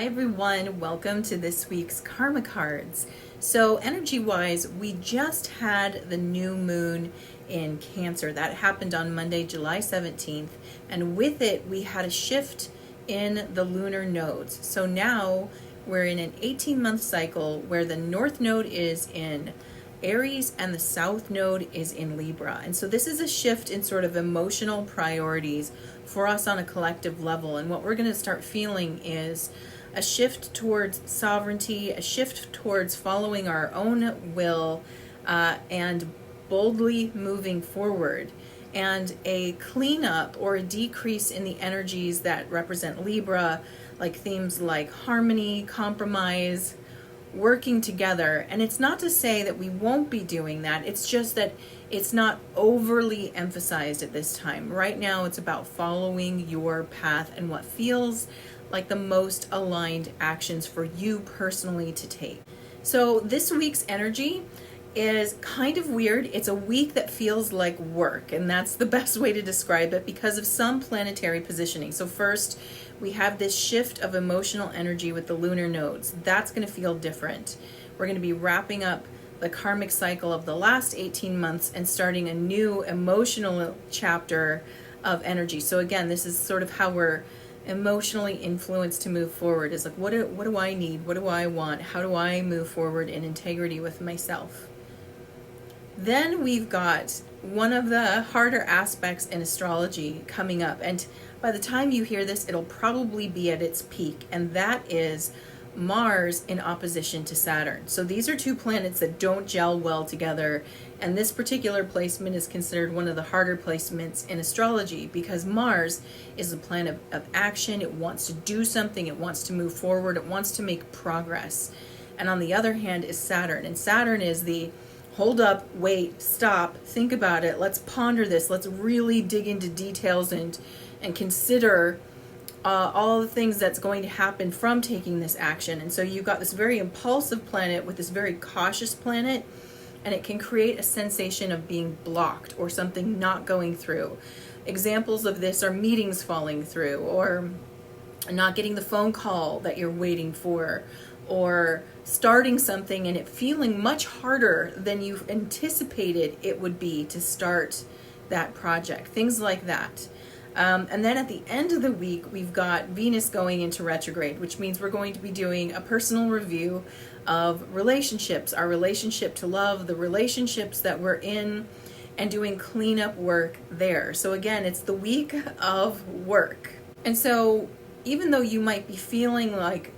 everyone, welcome to this week's Karma Cards. So energy-wise, we just had the new moon in Cancer. That happened on Monday, July 17th, and with it we had a shift in the lunar nodes. So now we're in an 18-month cycle where the North Node is in Aries and the South Node is in Libra. And so this is a shift in sort of emotional priorities for us on a collective level. And what we're going to start feeling is a shift towards sovereignty, a shift towards following our own will, and boldly moving forward, and a cleanup or a decrease in the energies that represent Libra, like themes like harmony, compromise, working together. And it's not to say that we won't be doing that, it's just that it's not overly emphasized at this time. Right now it's about following your path and what feels like the most aligned actions for you personally to take. So this week's energy is kind of weird. It's a week that feels like work, and that's the best way to describe it because of some planetary positioning. So first, we have this shift of emotional energy with the lunar nodes. That's going to feel different. We're going to be wrapping up the karmic cycle of the last 18 months and starting a new emotional chapter of energy. So again, this is sort of how we're emotionally influenced to move forward. Is like, what do I need? What do I want? How do I move forward in integrity with myself? Then we've got one of the harder aspects in astrology coming up, and by the time you hear this, it'll probably be at its peak, and that is Mars in opposition to Saturn. So these are two planets that don't gel well together, and this particular placement is considered one of the harder placements in astrology because Mars is a planet of action. It wants to do something, it wants to move forward, it wants to make progress. And on the other hand is Saturn, and Saturn is the hold up, wait, stop, think about it, let's ponder this, let's really dig into details and consider all the things that's going to happen from taking this action. And so you've got this very impulsive planet with this very cautious planet, and it can create a sensation of being blocked or something not going through. Examples of this are meetings falling through, or not getting the phone call that you're waiting for, or starting something and it feeling much harder than you anticipated it would be to start that project, things like that. And then at the end of the week, we've got Venus going into retrograde, which means we're going to be doing a personal review of relationships, our relationship to love, the relationships that we're in, and doing cleanup work there. So again, it's the week of work. And so even though you might be feeling like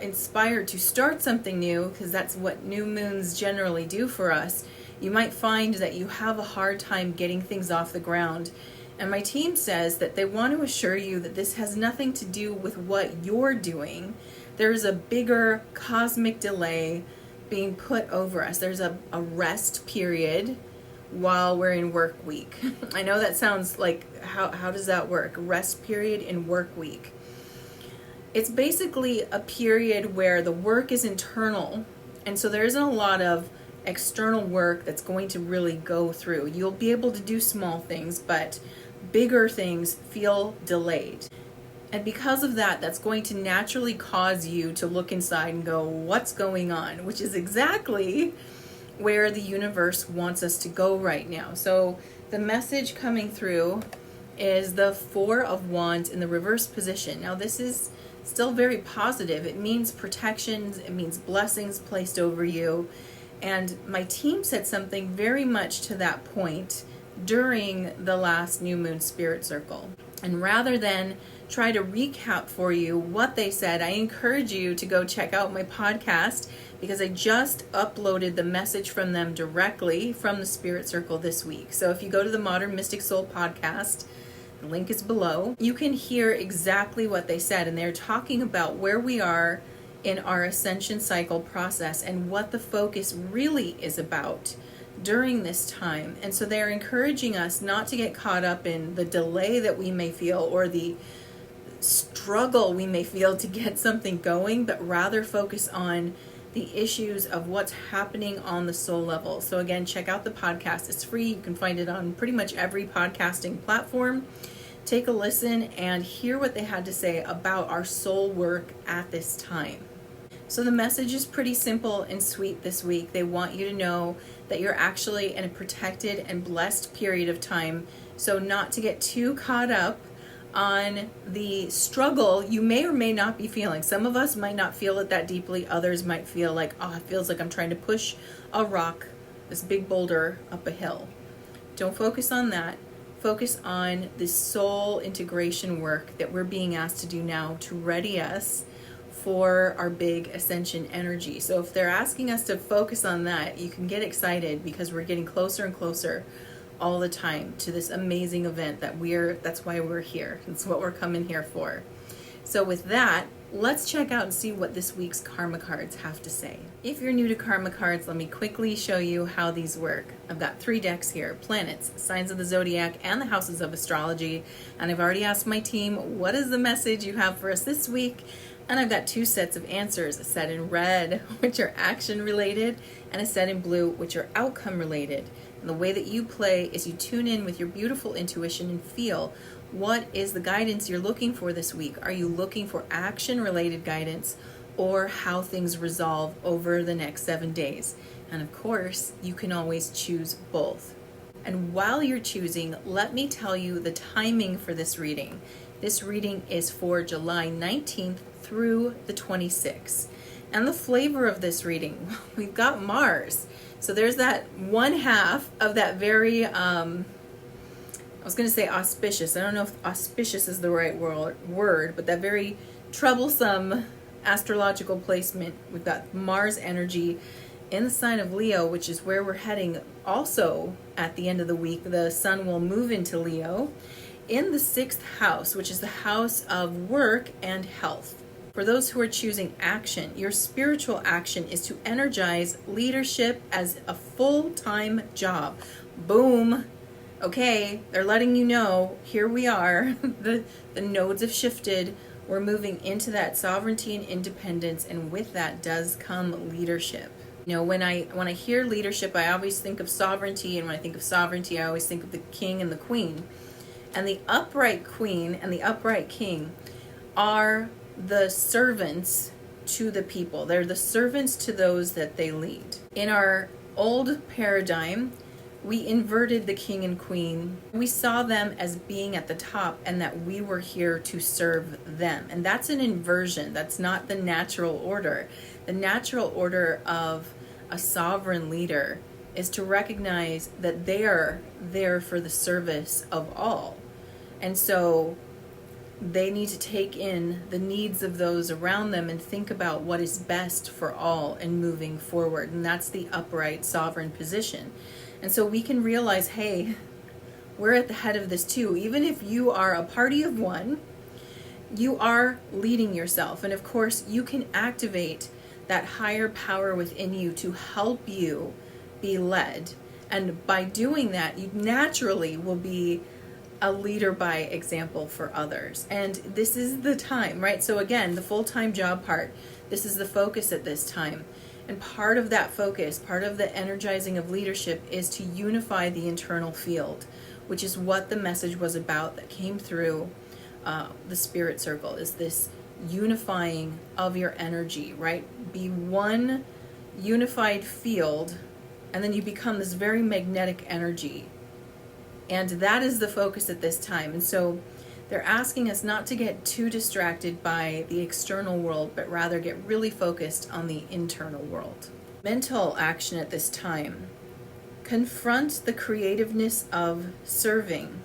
inspired to start something new, because that's what new moons generally do for us, you might find that you have a hard time getting things off the ground. And my team says that they want to assure you that this has nothing to do with what you're doing. There's a bigger cosmic delay being put over us. There's a rest period while we're in work week. I know that sounds like, how does that work? Rest period in work week. It's basically a period where the work is internal, and so there isn't a lot of external work that's going to really go through. You'll be able to do small things, but bigger things feel delayed. And because of that, that's going to naturally cause you to look inside and go, what's going on? Which is exactly where the universe wants us to go right now. So the message coming through is the Four of Wands in the reverse position. Now this is still very positive. It means protections, it means blessings placed over you. And my team said something very much to that point during the last new moon spirit circle. And rather than try to recap for you what they said, I encourage you to go check out my podcast because I just uploaded the message from them directly from the spirit circle this week. So if you go to the Modern Mystic Soul podcast, the link is below, you can hear exactly what they said. And they're talking about where we are in our ascension cycle process and what the focus really is about during this time. And so they're encouraging us not to get caught up in the delay that we may feel or the struggle we may feel to get something going, but rather focus on the issues of what's happening on the soul level. So again, check out the podcast. It's free. You can find it on pretty much every podcasting platform. take a listen and hear what they had to say about our soul work at this time. So the message is pretty simple and sweet this week. They want you to know that you're actually in a protected and blessed period of time, so not to get too caught up on the struggle you may or may not be feeling. Some of us might not feel it that deeply. Others might feel like, oh, it feels like I'm trying to push a rock, this big boulder, up a hill. Don't focus on that. Focus on the soul integration work that we're being asked to do now to ready us for our big ascension energy. So if they're asking us to focus on that, you can get excited because we're getting closer and closer all the time to this amazing event that's why we're here. That's what we're coming here for. So with that, let's check out and see what this week's karma cards have to say. If you're new to karma cards, let me quickly show you how these work. I've got 3 decks here: planets, signs of the zodiac, and the houses of astrology. And I've already asked my team, what is the message you have for us this week? And I've got 2 sets of answers, a set in red, which are action related, and a set in blue, which are outcome related. And the way that you play is you tune in with your beautiful intuition and feel what is the guidance you're looking for this week. Are you looking for action related guidance or how things resolve over the next 7 days? And of course, you can always choose both. And while you're choosing, let me tell you the timing for this reading. This reading is for July 19th through the 26th. And the flavor of this reading, we've got Mars. So there's that one half of that very, I was going to say auspicious. I don't know if auspicious is the right word, but that very troublesome astrological placement. We've got Mars energy in the sign of Leo, which is where we're heading. Also, at the end of the week, the sun will move into Leo in the 6th house, which is the house of work and health. For those who are choosing action, your spiritual action is to energize leadership as a full-time job. Boom. Okay, they're letting you know, here we are. The nodes have shifted. We're moving into that sovereignty and independence, and with that does come leadership. You know, when I hear leadership, I always think of sovereignty, and when I think of sovereignty, I always think of the king and the queen. And the upright queen and the upright king are the servants to the people. They're the servants to those that they lead. In our old paradigm, we inverted the king and queen. We saw them as being at the top and that we were here to serve them. And that's an inversion. That's not the natural order. The natural order of a sovereign leader is to recognize that they are there for the service of all. And so they need to take in the needs of those around them and think about what is best for all and moving forward. And that's the upright sovereign position. And so we can realize, hey, we're at the head of this too. Even if you are a party of one, you are leading yourself. And of course, you can activate that higher power within you to help you be led. And by doing that, you naturally will be a leader by example for others. And this is the time, right? So again, the full-time job part, this is the focus at this time. And part of that focus, part of the energizing of leadership is to unify the internal field, which is what the message was about that came through the spirit circle, is this unifying of your energy, right? Be one unified field, and then you become this very magnetic energy. And that is the focus at this time. And so they're asking us not to get too distracted by the external world, but rather get really focused on the internal world. Mental action at this time. Confront the creativeness of serving.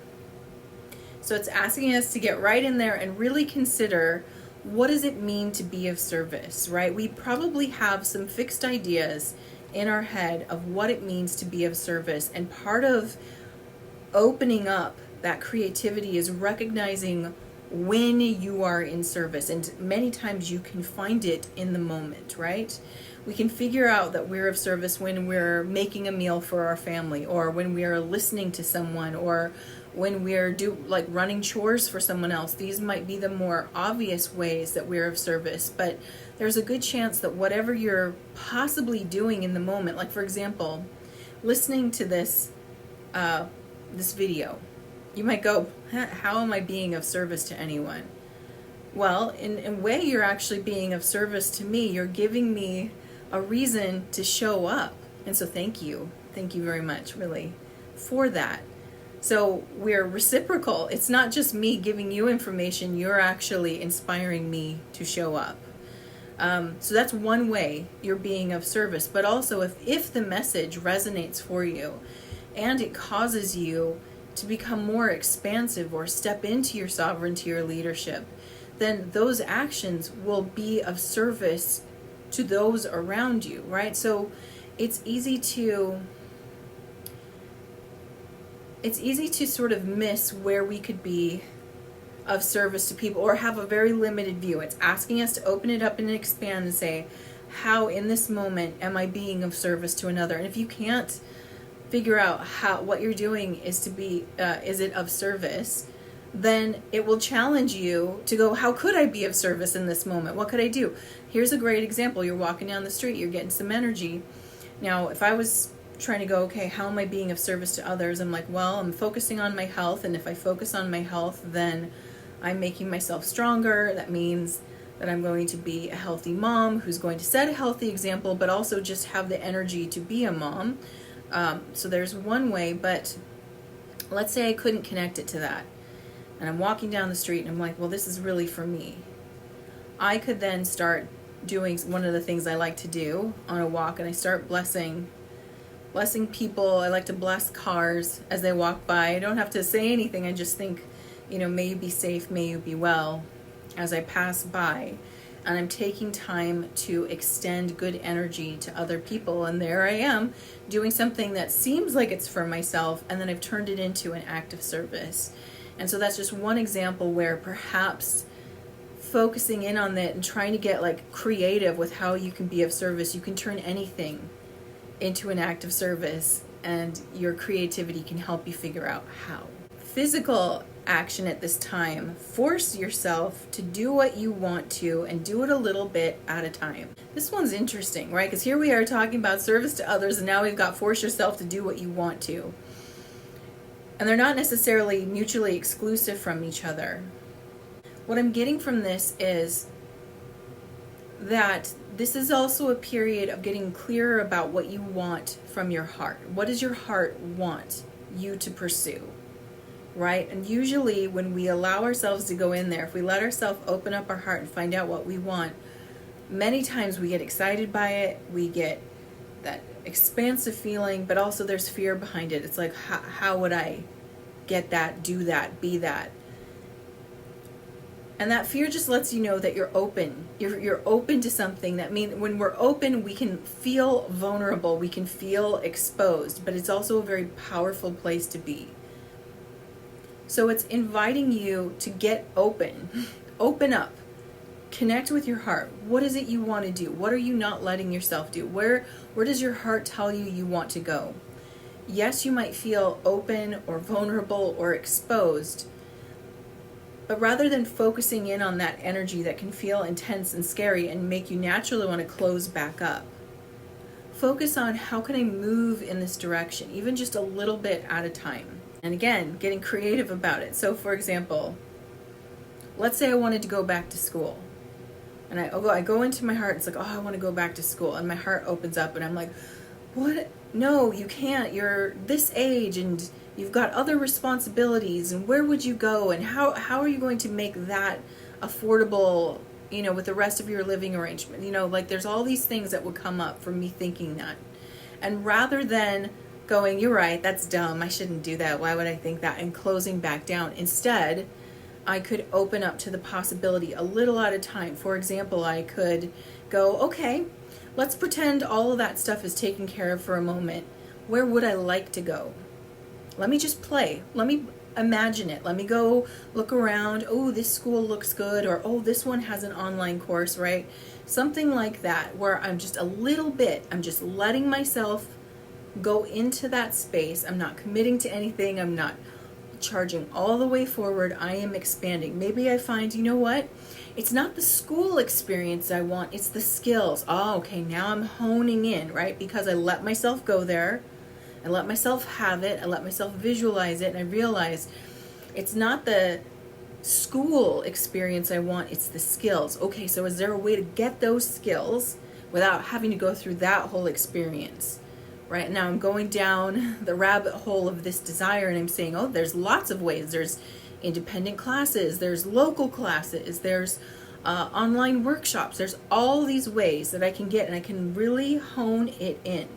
So it's asking us to get right in there and really consider, what does it mean to be of service, right? We probably have some fixed ideas in our head of what it means to be of service. And part of opening up that creativity is recognizing when you are in service. And many times you can find it in the moment, right? We can figure out that we're of service when we're making a meal for our family, or when we are listening to someone, or when we're running chores for someone else. These might be the more obvious ways that we're of service, but there's a good chance that whatever you're possibly doing in the moment, like for example, listening to this video, You might go, how am I being of service to anyone? Well, in a way, you're actually being of service to me. You're giving me a reason to show up. And so thank you. Thank you very much, really, for that. So we're reciprocal. It's not just me giving you information. You're actually inspiring me to show up. So that's one way you're being of service. But also, if the message resonates for you and it causes you to become more expansive or step into your sovereignty or leadership, then those actions will be of service to those around you, right? So it's easy to sort of miss where we could be of service to people or have a very limited view. It's asking us to open it up and expand and say, how in this moment am I being of service to another? And if you can't figure out what you're doing is it of service, then it will challenge you to go, how could I be of service in this moment? What could I do? Here's a great example. You're walking down the street, you're getting some energy. Now, if I was trying to go, okay, how am I being of service to others? I'm like, well, I'm focusing on my health. And if I focus on my health, then I'm making myself stronger. That means that I'm going to be a healthy mom who's going to set a healthy example, but also just have the energy to be a mom. So there's one way, but let's say I couldn't connect it to that. And I'm walking down the street and I'm like, well, this is really for me. I could then start doing one of the things I like to do on a walk, and I start blessing people. I like to bless cars as they walk by. I don't have to say anything. I just think, may you be safe, may you be well as I pass by. And I'm taking time to extend good energy to other people. And there I am doing something that seems like it's for myself, and then I've turned it into an act of service. And so that's just one example where perhaps focusing in on that and trying to get creative with how you can be of service, you can turn anything into an act of service, and your creativity can help you figure out how. Physical action at this time: force yourself to do what you want to and do it a little bit at a time. This one's interesting, right? Because here we are talking about service to others, and now we've got force yourself to do what you want to. And they're not necessarily mutually exclusive from each other. What I'm getting from this is that this is also a period of getting clearer about what you want from your heart. What does your heart want you to pursue, right? And usually when we allow ourselves to go in there, if we let ourselves open up our heart and find out what we want, many times we get excited by it, we get that expansive feeling, but also there's fear behind it. It's like, how would I get that, do that, be that? And that fear just lets you know that you're open. You're open to something. That means when we're open, we can feel vulnerable, we can feel exposed, but it's also a very powerful place to be. So it's inviting you to get open. Open up. Connect with your heart. What is it you want to do? What are you not letting yourself do? Where does your heart tell you want to go? Yes, you might feel open or vulnerable or exposed, but rather than focusing in on that energy that can feel intense and scary and make you naturally want to close back up, focus on how can I move in this direction, even just a little bit at a time. And again, getting creative about it. So for example, let's say I wanted to go back to school. And I go into my heart, it's like, oh, I want to go back to school. And my heart opens up and I'm like, what? No, you can't. You're this age and you've got other responsibilities. And where would you go? And how are you going to make that affordable, with the rest of your living arrangement? There's all these things that would come up from me thinking that. And rather than going, you're right, that's dumb, I shouldn't do that, why would I think that, and closing back down, instead, I could open up to the possibility a little at a time. For example, I could go, okay, let's pretend all of that stuff is taken care of for a moment. Where would I like to go? Let me just play. Let me imagine it. Let me go look around. Oh, this school looks good. Or, oh, this one has an online course, right? Something like that, where I'm just I'm just letting myself go into that space. I'm not committing to anything. I'm not charging all the way forward. I am expanding. Maybe I find, what? It's not the school experience I want. It's the skills. Oh, okay. Now I'm honing in, right? Because I let myself go there. I let myself have it. I let myself visualize it. And I realized It's not the school experience I want, it's the skills. Okay, so is there a way to get those skills without having to go through that whole experience? Right now I'm going down the rabbit hole of this desire, and I'm saying, oh, there's lots of ways. There's independent classes, there's local classes, there's online workshops. There's all these ways that I can get, and I can really hone it in.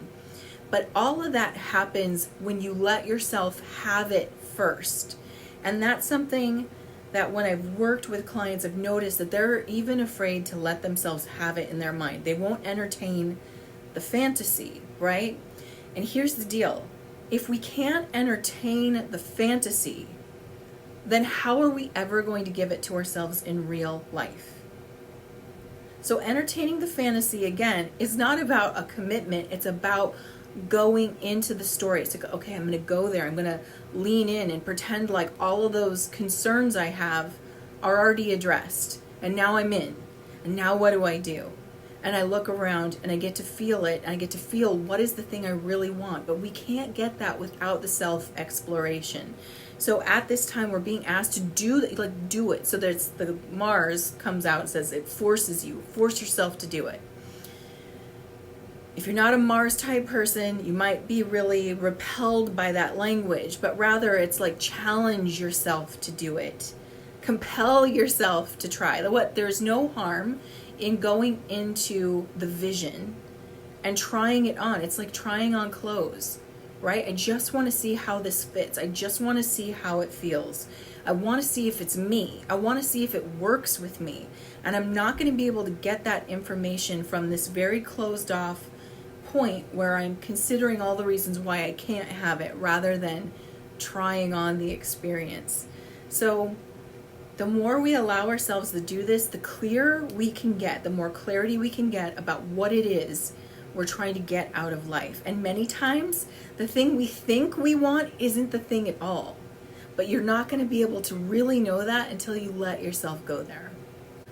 But all of that happens when you let yourself have it first. And that's something that when I've worked with clients, I've noticed that they're even afraid to let themselves have it in their mind. They won't entertain the fantasy, right? And here's the deal. If we can't entertain the fantasy, then how are we ever going to give it to ourselves in real life? So entertaining the fantasy, again, is not about a commitment. It's about going into the story. It's like, okay, I'm going to go there. I'm going to lean in and pretend like all of those concerns I have are already addressed. And now I'm in. And now what do I do? And I look around and I get to feel it. And I get to feel what is the thing I really want. But we can't get that without the self-exploration. So at this time, we're being asked to do it. So there's the Mars comes out and says it forces you. Force yourself to do it. If you're not a Mars type person, you might be really repelled by that language, but rather it's like challenge yourself to do it. Compel yourself to try. There's no harm in going into the vision and trying it on. It's like trying on clothes, right? I just want to see how this fits. I just want to see how it feels. I want to see if it's me. I want to see if it works with me. And I'm not going to be able to get that information from this very closed off point where I'm considering all the reasons why I can't have it rather than trying on the experience. So the more we allow ourselves to do this, the clearer we can get, the more clarity we can get about what it is we're trying to get out of life. And many times the thing we think we want isn't the thing at all. But you're not going to be able to really know that until you let yourself go there.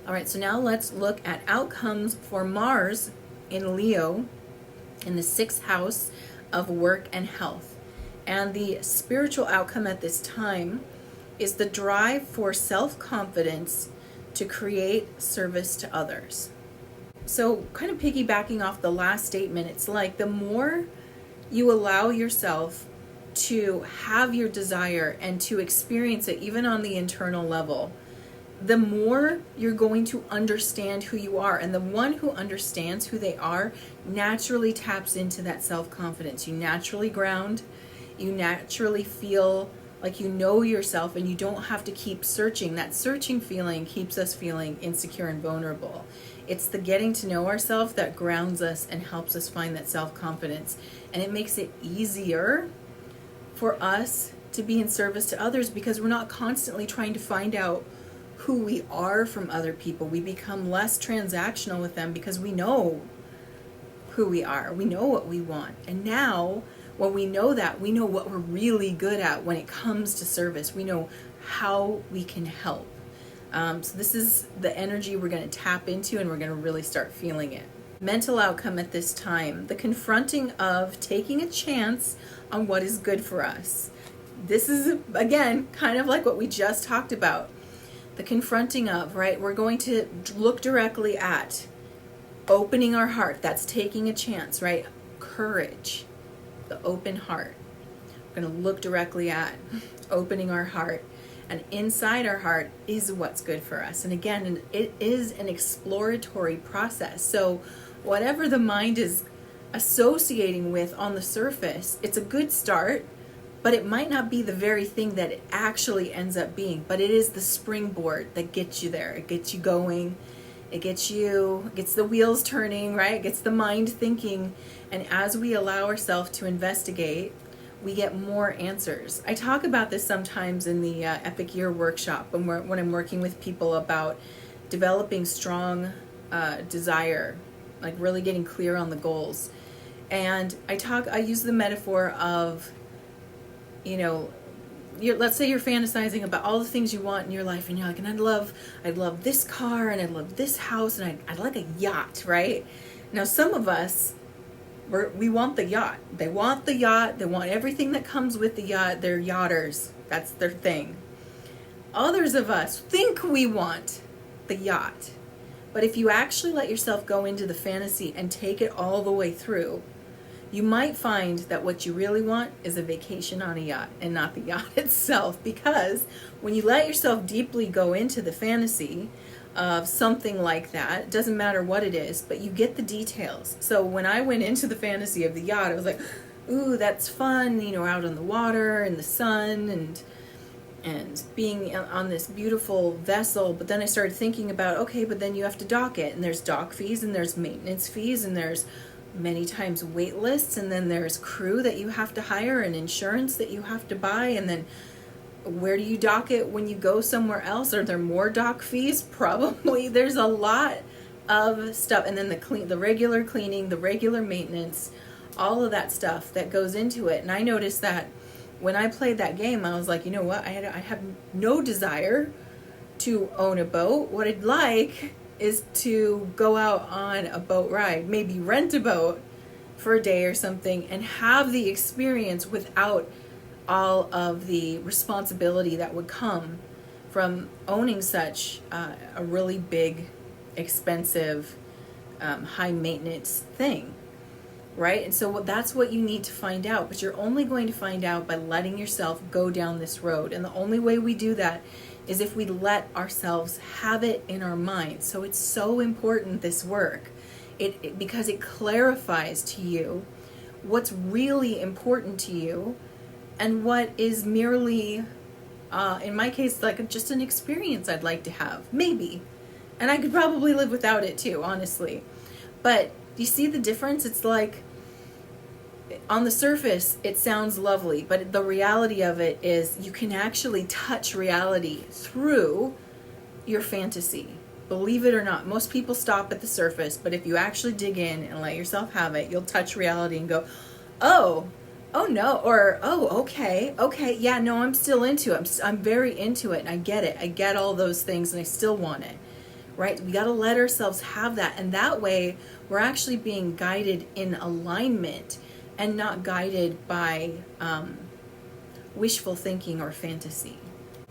All right, so now let's look at outcomes for Mars in Leo in the 6th house of work and health. And the spiritual outcome at this time is the drive for self-confidence to create service to others. So kind of piggybacking off the last statement, it's like the more you allow yourself to have your desire and to experience it even on the internal level, the more you're going to understand who you are. And the one who understands who they are naturally taps into that self-confidence. You naturally ground. You naturally feel like you know yourself, and you don't have to keep searching. That searching feeling keeps us feeling insecure and vulnerable. It's the getting to know ourselves that grounds us and helps us find that self-confidence. And it makes it easier for us to be in service to others because we're not constantly trying to find out who we are from other people. We become less transactional with them because we know who we are. We know what we want. And now, when we know that, we know what we're really good at when it comes to service. We know how we can help. So this is the energy we're going to tap into, and we're going to really start feeling it. Mental outcome at this time, the confronting of taking a chance on what is good for us. This is, again, kind of like what we just talked about. The confronting of, right? We're going to look directly at opening our heart. That's taking a chance, right? Courage, the open heart. We're going to look directly at opening our heart. And inside our heart is what's good for us. And again, it is an exploratory process. So whatever the mind is associating with on the surface, it's a good start. But it might not be the very thing that it actually ends up being. But it is the springboard that gets you there. It gets you going. It gets the wheels turning, right? It gets the mind thinking. And as we allow ourselves to investigate, we get more answers. I talk about this sometimes in the Epic Year workshop when I'm working with people about developing strong desire, like really getting clear on the goals. And I use the metaphor of, let's say you're fantasizing about all the things you want in your life, and you're like, and I'd love this car, and I'd love this house, and I'd like a yacht, right? Now, some of us, we want the yacht. They want the yacht. They want everything that comes with the yacht. They're yachters. That's their thing. Others of us think we want the yacht. But if you actually let yourself go into the fantasy and take it all the way through, you might find that what you really want is a vacation on a yacht and not the yacht itself. Because when you let yourself deeply go into the fantasy of something like that, it doesn't matter what it is, but you get the details. So when I went into the fantasy of the yacht, I was like, ooh, that's fun, out on the water and the sun and being on this beautiful vessel. But then I started thinking about, okay, but then you have to dock it, and there's dock fees, and there's maintenance fees, and there's many times wait lists, and then there's crew that you have to hire and insurance that you have to buy, and then where do you dock it when you go somewhere else? Are there more dock fees? Probably. There's a lot of stuff, and then the regular cleaning, the regular maintenance, all of that stuff that goes into it. And I noticed that when I played that game, I was like, you know what? I have no desire to own a boat. What I'd like is to go out on a boat ride, maybe rent a boat for a day or something, and have the experience without all of the responsibility that would come from owning such a really big, expensive, high maintenance thing, right? And so that's what you need to find out, but you're only going to find out by letting yourself go down this road. And the only way we do that is if we let ourselves have it in our mind. So it's so important, this work, because it clarifies to you what's really important to you and what is merely, in my case, like just an experience I'd like to have, maybe. And I could probably live without it too, honestly. But you see the difference? It's like, on the surface, it sounds lovely, but the reality of it is you can actually touch reality through your fantasy. Believe it or not, most people stop at the surface, but if you actually dig in and let yourself have it, you'll touch reality and go, oh no, or okay, yeah, no, I'm still into it. I'm very into it, and I get it. I get all those things, and I still want it, right? We got to let ourselves have that, and that way we're actually being guided in alignment and not guided by wishful thinking or fantasy.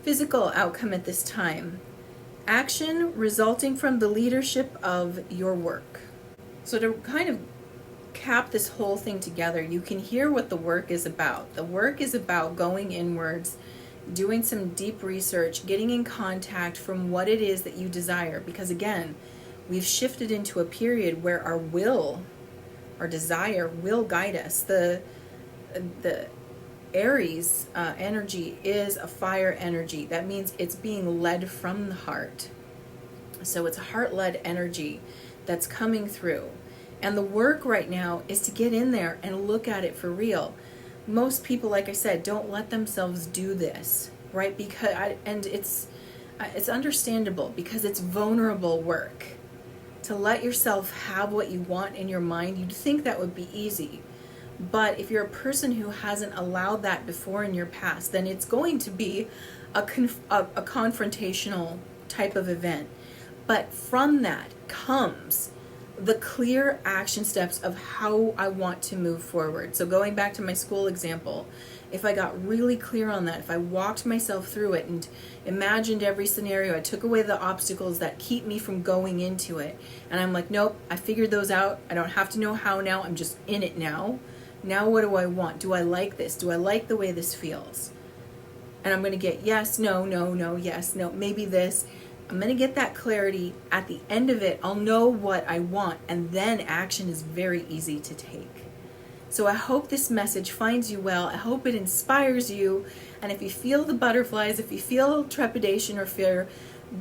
Physical outcome at this time. Action resulting from the leadership of your work. So to kind of cap this whole thing together, you can hear what the work is about. The work is about going inwards, doing some deep research, getting in contact from what it is that you desire. Because again, we've shifted into a period where our will, our desire will guide us. The Aries energy is a fire energy. That means it's being led from the heart. So it's a heart-led energy that's coming through. And the work right now is to get in there and look at it for real. Most people, like I said, don't let themselves do this, right? And it's understandable because it's vulnerable work. To let yourself have what you want in your mind, you'd think that would be easy. But if you're a person who hasn't allowed that before in your past, then it's going to be a confrontational type of event. But from that comes the clear action steps of how I want to move forward. So going back to my school example, if I got really clear on that, if I walked myself through it and imagined every scenario, I took away the obstacles that keep me from going into it, and I'm like, nope, I figured those out. I don't have to know how now. I'm just in it now. Now what do I want? Do I like this? Do I like the way this feels? And I'm going to get yes, no, no, no, yes, no, maybe this. I'm going to get that clarity. At the end of it, I'll know what I want, and then action is very easy to take. So I hope this message finds you well. I hope it inspires you. And if you feel the butterflies, if you feel trepidation or fear,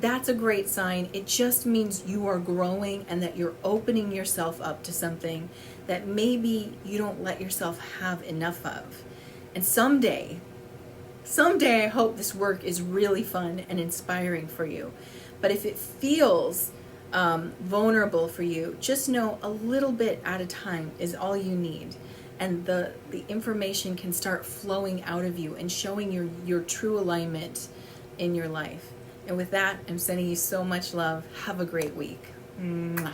that's a great sign. It just means you are growing and that you're opening yourself up to something that maybe you don't let yourself have enough of. And someday I hope this work is really fun and inspiring for you. But if it feels vulnerable for you, just know a little bit at a time is all you need. And the information can start flowing out of you and showing your true alignment in your life. And with that, I'm sending you so much love. Have a great week. Mwah.